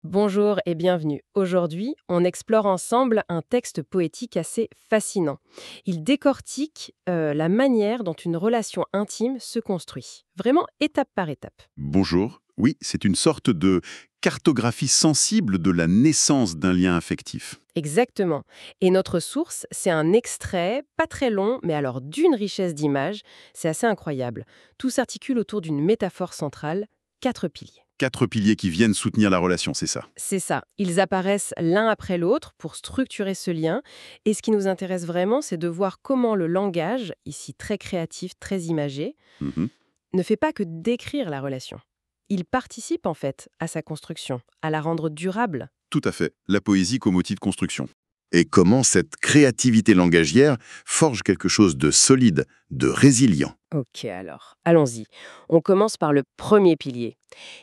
Bonjour et bienvenue. Aujourd'hui, on explore ensemble un texte poétique assez fascinant. Il décortique la manière dont une relation intime se construit, vraiment étape par étape. Bonjour. Oui, c'est une sorte de cartographie sensible de la naissance d'un lien affectif. Exactement. Et notre source, c'est un extrait, pas très long, mais alors d'une richesse d'images, c'est assez incroyable. Tout s'articule autour d'une métaphore centrale, quatre piliers. 4 piliers qui viennent soutenir la relation, c'est ça. C'est ça. Ils apparaissent l'un après l'autre pour structurer ce lien. Et ce qui nous intéresse vraiment, c'est de voir comment le langage, ici très créatif, très imagé, Mhm. ne fait pas que décrire la relation. Il participe en fait à sa construction, à la rendre durable. Tout à fait. La poésie comme outil de construction. Et comment cette créativité langagière forge quelque chose de solide, de résilient. Ok, alors, allons-y. On commence par le premier pilier.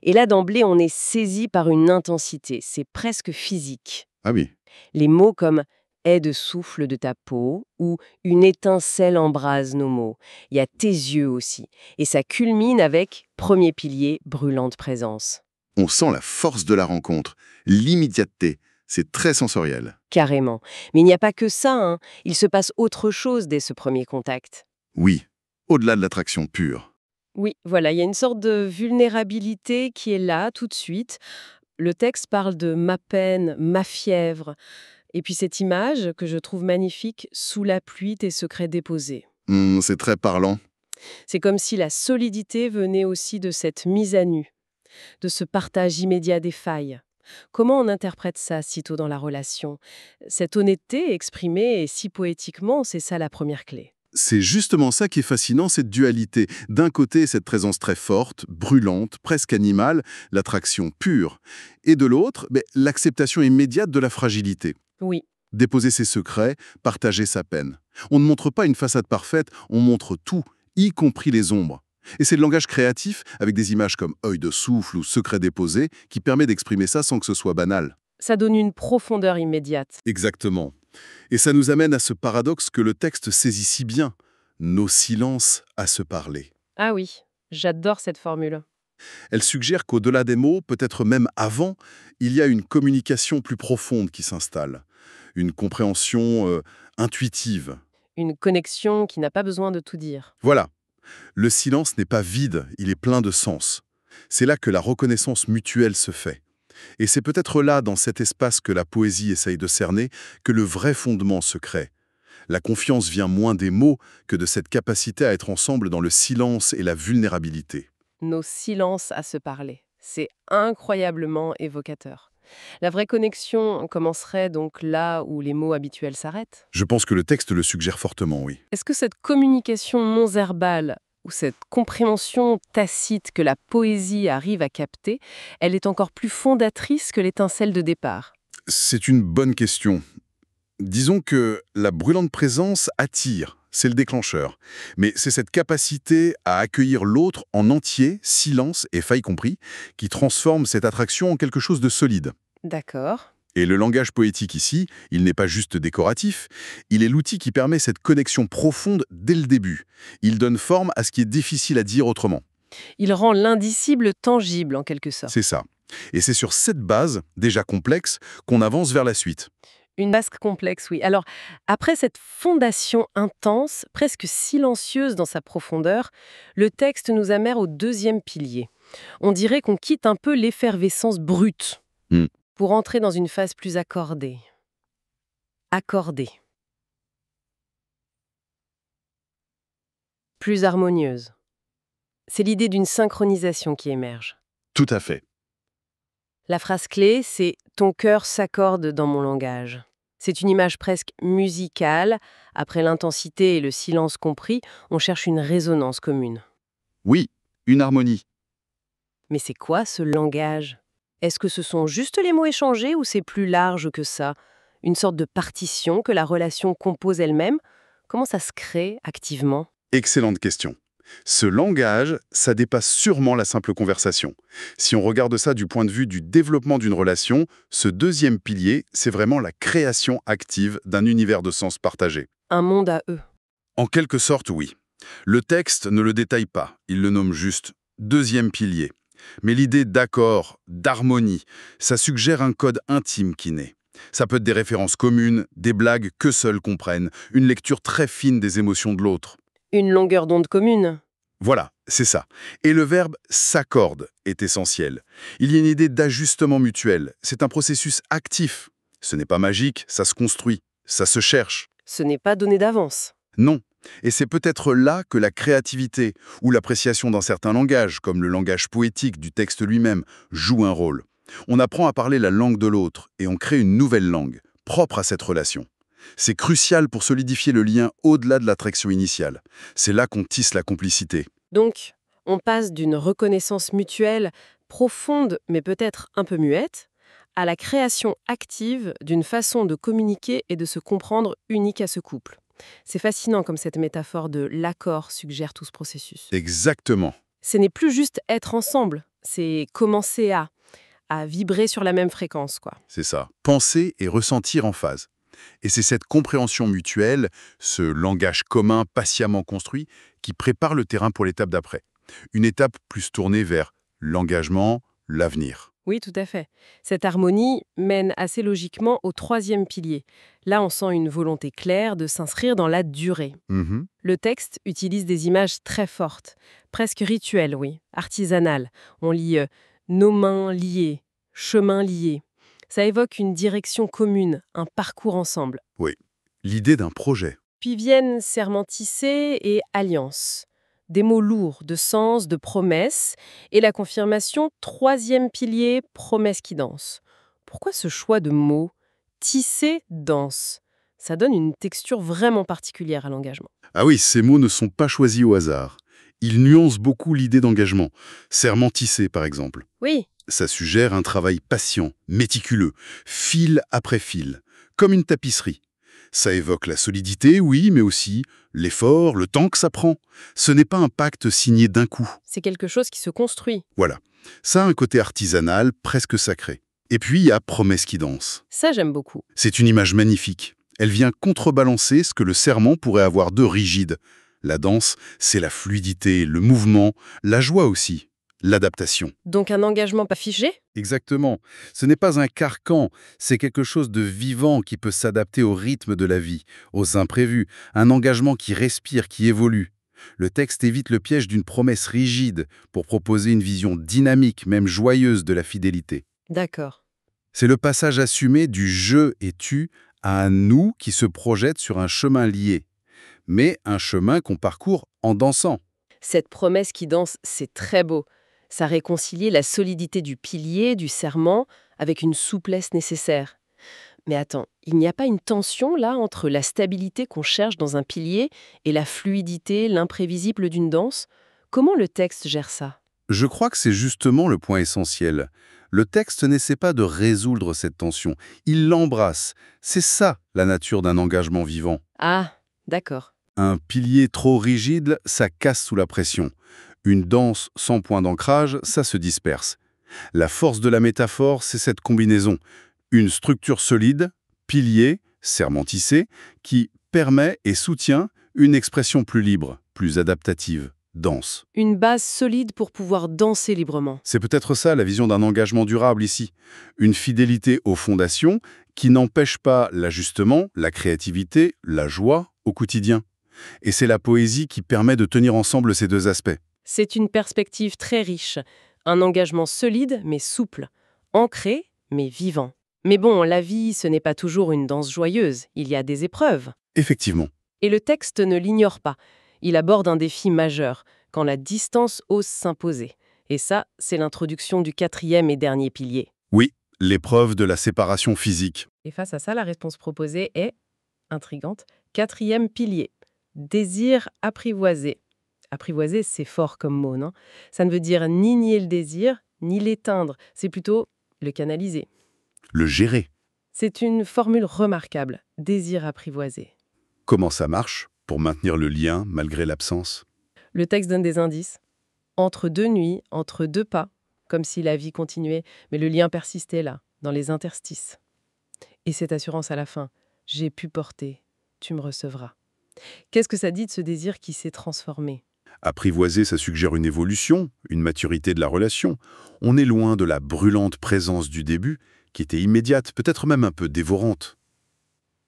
Et là, d'emblée, on est saisi par une intensité. C'est presque physique. Ah oui. Les mots comme aie de souffle de ta peau ou une étincelle embrase nos mots. Il y a tes yeux aussi. Et ça culmine avec premier pilier, brûlante présence. On sent la force de la rencontre, l'immédiateté. C'est très sensoriel. Carrément. Mais il n'y a pas que ça, hein. Il se passe autre chose dès ce premier contact. Oui, au-delà de l'attraction pure. Oui, voilà, il y a une sorte de vulnérabilité qui est là tout de suite. Le texte parle de ma peine, ma fièvre. Et puis cette image que je trouve magnifique, sous la pluie, tes secrets déposés. C'est très parlant. C'est comme si la solidité venait aussi de cette mise à nu, de ce partage immédiat des failles. Comment on interprète ça si tôt dans la relation? Cette honnêteté exprimée et si poétiquement, c'est ça la première clé. C'est justement ça qui est fascinant, cette dualité. D'un côté, cette présence très forte, brûlante, presque animale, l'attraction pure. Et de l'autre, l'acceptation immédiate de la fragilité. Oui, Déposer ses secrets, partager sa peine. On ne montre pas une façade parfaite, on montre tout, y compris les ombres. Et c'est le langage créatif, avec des images comme œil de souffle ou secret déposé, qui permet d'exprimer ça sans que ce soit banal. ça donne une profondeur immédiate. Exactement. Et ça nous amène à ce paradoxe que le texte saisit si bien, nos silences à se parler. Ah oui, j'adore cette formule. Elle suggère qu'au-delà des mots, peut-être même avant, il y a une communication plus profonde qui s'installe, une compréhension intuitive. Une connexion qui n'a pas besoin de tout dire. Voilà, le silence n'est pas vide, il est plein de sens. C'est là que la reconnaissance mutuelle se fait. Et c'est peut-être là, dans cet espace que la poésie essaye de cerner, que le vrai fondement se crée. La confiance vient moins des mots que de cette capacité à être ensemble dans le silence et la vulnérabilité. Nos silences à se parler. C'est incroyablement évocateur. La vraie connexion commencerait donc là où les mots habituels s'arrêtent. Je pense que le texte le suggère fortement, oui. Est-ce que cette communication non verbale ou cette compréhension tacite que la poésie arrive à capter, elle est encore plus fondatrice que l'étincelle de départ? C'est une bonne question. Disons que la brûlante présence attire, c'est le déclencheur. Mais c'est cette capacité à accueillir l'autre en entier, silence et faille compris, qui transforme cette attraction en quelque chose de solide. D'accord. Et le langage poétique ici, il n'est pas juste décoratif, il est l'outil qui permet cette connexion profonde dès le début. Il donne forme à ce qui est difficile à dire autrement. Il rend l'indicible tangible en quelque C'est sorte. ça. Et c'est sur cette base, déjà complexe, qu'on avance vers la suite. Une basque complexe, oui. Alors, après cette fondation intense, presque silencieuse dans sa profondeur, le texte nous amène au deuxième pilier. On dirait qu'on quitte un peu l'effervescence brute Hmm. pour entrer dans une phase plus accordée. Accordée. Plus harmonieuse. C'est l'idée d'une synchronisation qui émerge. Tout à fait. La phrase clé, c'est «Ton cœur s'accorde dans mon langage». C'est une image presque musicale. Après l'intensité et le silence compris, on cherche une résonance commune. Oui, une harmonie. Mais c'est quoi ce langage? Est-ce que ce sont juste les mots échangés ou c'est plus large que ça? Une sorte de partition que la relation compose elle-même? Comment ça se crée activement? Excellente question. Ce langage, ça dépasse sûrement la simple conversation. Si on regarde ça du point de vue du développement d'une relation, ce deuxième pilier, c'est vraiment la création active d'un univers de sens partagé. Un monde à eux. En quelque sorte, oui. Le texte ne le détaille pas, il le nomme juste deuxième pilier. Mais l'idée d'accord, d'harmonie, ça suggère un code intime qui naît. Ça peut être des références communes, des blagues que seuls comprennent, une lecture très fine des émotions de l'autre. Une longueur d'onde commune. Voilà, c'est ça. Et le verbe s'accorde est essentiel. Il y a une idée d'ajustement mutuel. C'est un processus actif. Ce n'est pas magique, ça se construit, ça se cherche. Ce n'est pas donné d'avance. Non. Et c'est peut-être là que la créativité ou l'appréciation d'un certain langage, comme le langage poétique du texte lui-même, joue un rôle. On apprend à parler la langue de l'autre et on crée une nouvelle langue, propre à cette relation. C'est crucial pour solidifier le lien au-delà de l'attraction initiale. C'est là qu'on tisse la complicité. Donc, on passe d'une reconnaissance mutuelle profonde, mais peut-être un peu muette, à la création active d'une façon de communiquer et de se comprendre unique à ce couple. C'est fascinant comme cette métaphore de l'accord suggère tout ce processus. Exactement. Ce n'est plus juste être ensemble, c'est commencer à vibrer sur la même fréquence, quoi. C'est ça. Penser et ressentir en phase. Et c'est cette compréhension mutuelle, ce langage commun patiemment construit, qui prépare le terrain pour l'étape d'après. Une étape plus tournée vers l'engagement, l'avenir. Oui, tout à fait. Cette harmonie mène assez logiquement au troisième pilier. Là, on sent une volonté claire de s'inscrire dans la durée. Mhm. Le texte utilise des images très fortes, presque rituelles, oui, artisanales. On lit nos mains liées, chemins liés. Ça évoque une direction commune, un parcours ensemble. Oui. L'idée d'un projet. Puis viennent sermentissé et alliance. Des mots lourds de sens, de promesses, et la confirmation, troisième pilier, promesse qui danse. Pourquoi ce choix de mots tisser, danse? Ça donne une texture vraiment particulière à l'engagement. Ah oui, ces mots ne sont pas choisis au hasard. Ils nuancent beaucoup l'idée d'engagement. Serment tissé, par exemple. Oui, Ça suggère un travail patient, méticuleux, fil après fil, comme une tapisserie. Ça évoque la solidité, oui, mais aussi l'effort, le temps que ça prend. Ce n'est pas un pacte signé d'un coup. c'est quelque chose qui se construit. Voilà. Ça a un côté artisanal, presque sacré. Et puis, il y a Promesse qui danse. Ça, j'aime beaucoup. C'est une image magnifique. Elle vient contrebalancer ce que le serment pourrait avoir de rigide. La danse, c'est la fluidité, le mouvement, la joie aussi, l'adaptation. Donc un engagement pas figé? Exactement. Ce n'est pas un carcan, c'est quelque chose de vivant qui peut s'adapter au rythme de la vie, aux imprévus, un engagement qui respire, qui évolue. Le texte évite le piège d'une promesse rigide pour proposer une vision dynamique, même joyeuse de la fidélité. D'accord. C'est le passage assumé du je et tu à un nous qui se projette sur un chemin lié, mais un chemin qu'on parcourt en dansant. Cette promesse qui danse, c'est très beau. Ça réconcilie la solidité du pilier, du serment, avec une souplesse nécessaire. Mais attends, il n'y a pas une tension là entre la stabilité qu'on cherche dans un pilier et la fluidité, l'imprévisible d'une danse? Comment le texte gère ça? Je crois que c'est justement le point essentiel. Le texte n'essaie pas de résoudre cette tension, il l'embrasse. C'est ça la nature d'un engagement vivant. Ah, d'accord. Un pilier trop rigide, ça casse sous la pression. Une danse sans point d'ancrage, ça se disperse. La force de la métaphore, c'est cette combinaison. Une structure solide, pilier, serment tissé, qui permet et soutient une expression plus libre, plus adaptative, dense. Une base solide pour pouvoir danser librement. C'est peut-être ça la vision d'un engagement durable ici. Une fidélité aux fondations qui n'empêche pas l'ajustement, la créativité, la joie au quotidien. Et c'est la poésie qui permet de tenir ensemble ces deux aspects. C'est une perspective très riche. Un engagement solide mais souple. Ancré mais vivant. Mais bon, la vie, ce n'est pas toujours une danse joyeuse. Il y a des épreuves. Effectivement. Et le texte ne l'ignore pas. Il aborde un défi majeur, quand la distance ose s'imposer. Et ça, c'est l'introduction du quatrième et dernier pilier. Oui, l'épreuve de la séparation physique. Et face à ça, la réponse proposée est intrigante. Quatrième pilier. Désir apprivoisé. Apprivoiser, c'est fort comme mot, non? Ça ne veut dire ni nier le désir, ni l'éteindre. C'est plutôt le canaliser. Le gérer. C'est une formule remarquable. Désir apprivoisé. Comment ça marche pour maintenir le lien malgré l'absence? Le texte donne des indices. Entre deux nuits, entre deux pas, comme si la vie continuait, mais le lien persistait là, dans les interstices. Et cette assurance à la fin. J'ai pu porter, tu me recevras. Qu'est-ce que ça dit de ce désir qui s'est transformé? Apprivoiser, ça suggère une évolution, une maturité de la relation. On est loin de la brûlante présence du début, qui était immédiate, peut-être même un peu dévorante.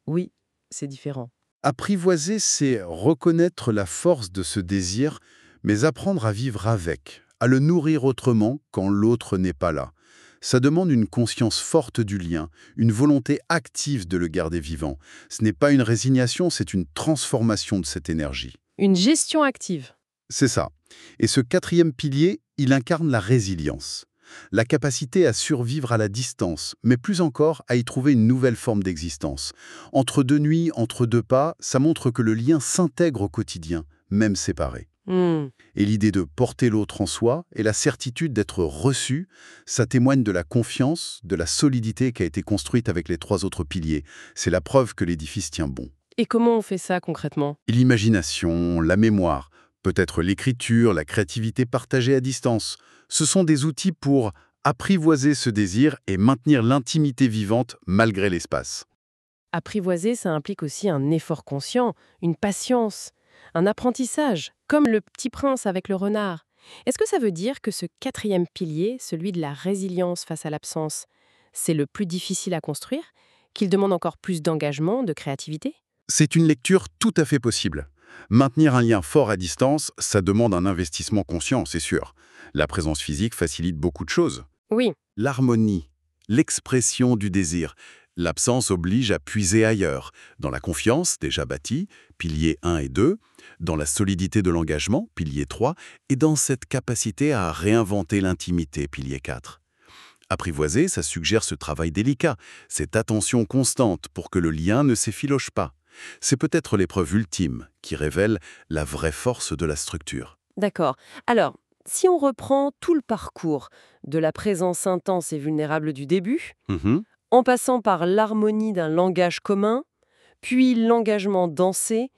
Oui, c'est différent. Apprivoiser, c'est reconnaître la force de ce désir, mais apprendre à vivre avec, à le nourrir autrement quand l'autre n'est pas là. Ça demande une conscience forte du lien, une volonté active de le garder vivant. Ce n'est pas une résignation, c'est une transformation de cette énergie. Une gestion active. C'est ça. Et ce quatrième pilier, il incarne la résilience. La capacité à survivre à la distance, mais plus encore à y trouver une nouvelle forme d'existence. Entre deux nuits, entre deux pas, ça montre que le lien s'intègre au quotidien, même séparé. Hmm. Et l'idée de porter l'autre en soi et la certitude d'être reçu, ça témoigne de la confiance, de la solidité qui a été construite avec les trois autres piliers. C'est la preuve que l'édifice tient bon. Et comment on fait ça concrètement? L'imagination, la mémoire, peut-être l'écriture, la créativité partagée à distance. Ce sont des outils pour apprivoiser ce désir et maintenir l'intimité vivante malgré l'espace. Apprivoiser, ça implique aussi un effort conscient, une patience, un apprentissage, comme le petit prince avec le renard. Est-ce que ça veut dire que ce quatrième pilier, celui de la résilience face à l'absence, c'est le plus difficile à construire, qu'il demande encore plus d'engagement, de créativité? C'est une lecture tout à fait possible. Maintenir un lien fort à distance, ça demande un investissement conscient, c'est sûr. La présence physique facilite beaucoup de choses. Oui, L'harmonie, l'expression du désir. L'absence oblige à puiser ailleurs, dans la confiance déjà bâtie, piliers 1 et 2, dans la solidité de l'engagement, pilier 3, et dans cette capacité à réinventer l'intimité, pilier 4. Apprivoiser, ça suggère ce travail délicat, cette attention constante pour que le lien ne s'effiloche pas. C'est peut-être l'épreuve ultime qui révèle la vraie force de la structure. d'accord. Alors, si on reprend tout le parcours, de la présence intense et vulnérable du début, Mhm. en passant par l'harmonie d'un langage commun, puis l'engagement dansé,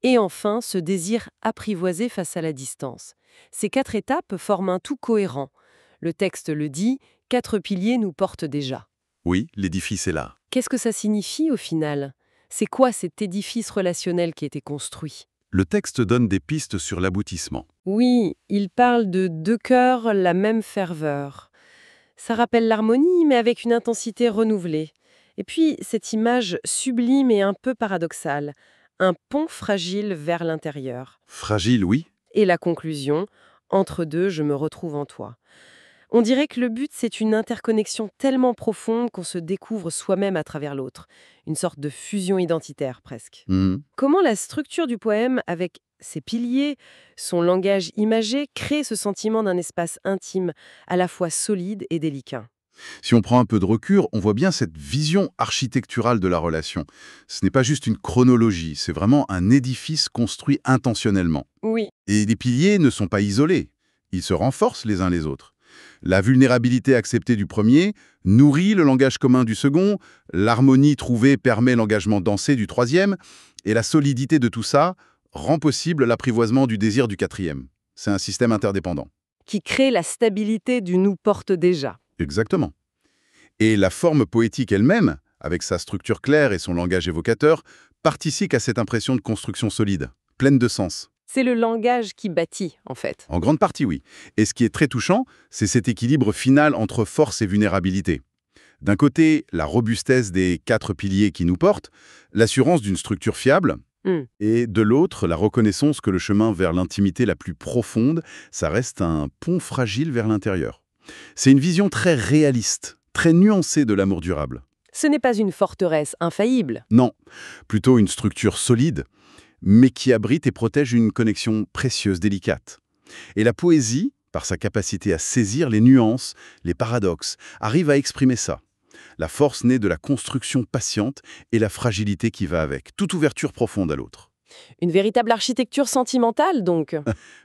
et enfin ce désir apprivoisé face à la distance. Ces 4 étapes forment un tout cohérent. Le texte le dit, 4 piliers nous portent déjà. Oui, l'édifice est là. Qu'est-ce que ça signifie au final? C'est quoi cet édifice relationnel qui a été construit? Le texte donne des pistes sur l'aboutissement. Oui, il parle de 2 cœurs, la même ferveur. Ça rappelle l'harmonie, mais avec une intensité renouvelée. Et puis, cette image sublime et un peu paradoxale. Un pont fragile vers l'intérieur. Fragile, oui. Et la conclusion, entre deux, je me retrouve en toi. On dirait que le but, c'est une interconnexion tellement profonde qu'on se découvre soi-même à travers l'autre. Une sorte de fusion identitaire, presque. Mhm. Comment la structure du poème, avec ses piliers, son langage imagé, crée ce sentiment d'un espace intime, à la fois solide et délicat? Si on prend un peu de recul, on voit bien cette vision architecturale de la relation. Ce n'est pas juste une chronologie, c'est vraiment un édifice construit intentionnellement. Oui, Et les piliers ne sont pas isolés, ils se renforcent les uns les autres. La vulnérabilité acceptée du premier nourrit le langage commun du second, l'harmonie trouvée permet l'engagement dansé du troisième, et la solidité de tout ça rend possible l'apprivoisement du désir du quatrième. C'est un système interdépendant. qui crée la stabilité du nous porte déjà. Exactement. Et la forme poétique elle-même, avec sa structure claire et son langage évocateur, participe à cette impression de construction solide, pleine de sens. C'est le langage qui bâtit, en fait. En grande partie, oui. Et ce qui est très touchant, c'est cet équilibre final entre force et vulnérabilité. D'un côté, la robustesse des 4 piliers qui nous portent, l'assurance d'une structure fiable, Hmm. et de l'autre, la reconnaissance que le chemin vers l'intimité la plus profonde, ça reste un pont fragile vers l'intérieur. C'est une vision très réaliste, très nuancée de l'amour durable. Ce n'est pas une forteresse infaillible. Non, plutôt une structure solide, mais qui abrite et protège une connexion précieuse, délicate. Et la poésie, par sa capacité à saisir les nuances, les paradoxes, arrive à exprimer ça. La force naît de la construction patiente et la fragilité qui va avec, toute ouverture profonde à l'autre. Une véritable architecture sentimentale, donc.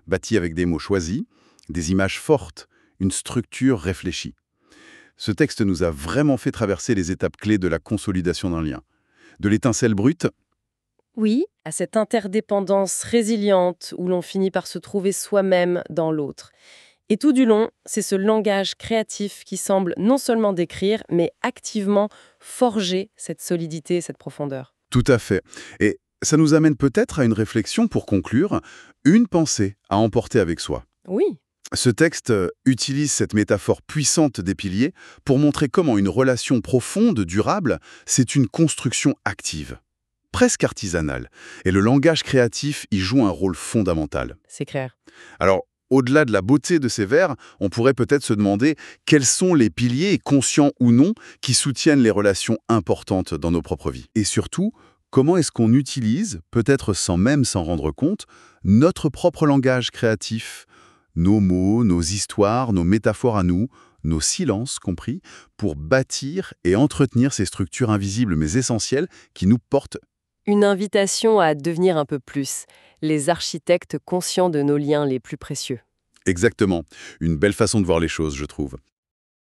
Bâtie avec des mots choisis, des images fortes, une structure réfléchie. Ce texte nous a vraiment fait traverser les étapes clés de la consolidation d'un lien. De l'étincelle brute, Oui, à cette interdépendance résiliente où l'on finit par se trouver soi-même dans l'autre. Et tout du long, c'est ce langage créatif qui semble non seulement décrire, mais activement forger cette solidité et cette profondeur. tout à fait. Et Ça nous amène peut-être à une réflexion pour conclure, une pensée à emporter avec soi. Oui, Ce texte utilise cette métaphore puissante des piliers pour montrer comment une relation profonde, durable, c'est une construction active, presque artisanale, et le langage créatif y joue un rôle fondamental. c'est clair. Alors, au-delà de la beauté de ces vers, on pourrait peut-être se demander quels sont les piliers, conscients ou non, qui soutiennent les relations importantes dans nos propres vies. Et surtout, comment est-ce qu'on utilise, peut-être sans même s'en rendre compte, notre propre langage créatif, nos mots, nos histoires, nos métaphores à nous, nos silences compris, pour bâtir et entretenir ces structures invisibles mais essentielles qui nous portent. Une invitation à devenir un peu plus, les architectes conscients de nos liens les plus précieux. Exactement. Une belle façon de voir les choses, je trouve.